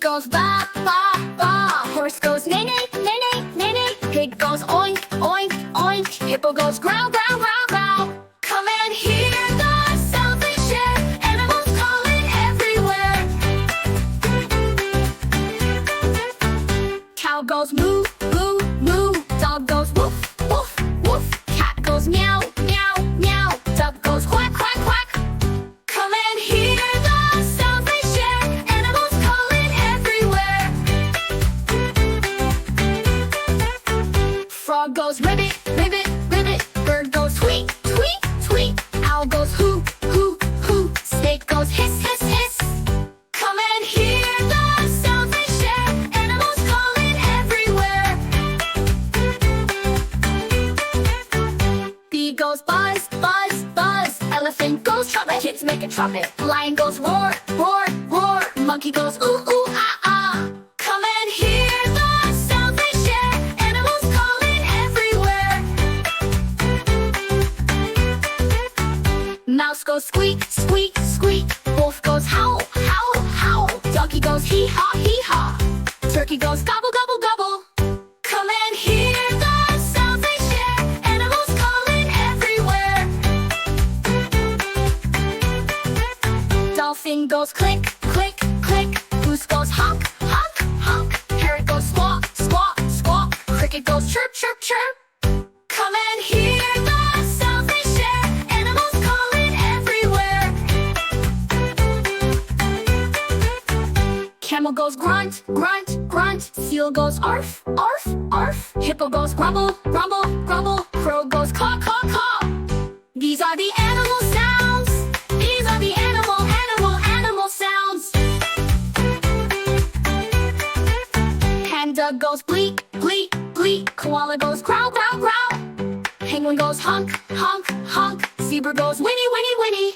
goes ba, ba, ba. Horse goes neigh, neigh, neigh, neigh, neigh, neigh. Pig goes oink, oink, oink. Hippo goes growl, growl, growl, growl. Come and hear the sound they share. Animals calling everywhere. Cow goes moo, moo, moo. Dog goes woof, woof, woof. Cat goes meow, meow, meow. Duck goes quack, quack, quack. Come and hear the sound they share. Animals calling everywhere. Frog goes ribbit, ribbit, ribbit. Bird goes tweet, tweet, tweet. Owl goes hoot, hoot, hoot. Snake goes hiss, hiss, hiss. Come and hear the sound they share. Animals calling everywhere. Bee goes buzz, buzz, buzz. Elephant goes trumpet. Kids make a trumpet. Lion goes roar, roar, roar. Monkey goes ooh, ooh, ah, ah. Come and hear the sound they share. Animals calling everywhere. Mouse goes squeak, squeak, squeak. Wolf goes howl, howl, howl. Donkey goes hee haw, hee haw. Turkey goes gobble, gobble, gobble. Come and hear the sound they share. Animals calling everywhere. Dolphin goes click, click, click. Goose goes honk, honk, honk. Parrot goes squawk, squawk, squawk. Cricket goes chirp, chirp, chirp. Come and hear the sound they share. Animals calling everywhere. Camel goes grunt, grunt, grunt. Seal goes arf, arf, arf. Hippo goes grumble, grumble, grumble. Crow goes caw, caw, caw. These are the animal sounds. These are the animal sounds. Panda goes bleak, bleak, bleak. Koala goes growl, growl, growl. Penguin goes honk, honk, honk. Zebra goes whinny, whinny, whinny.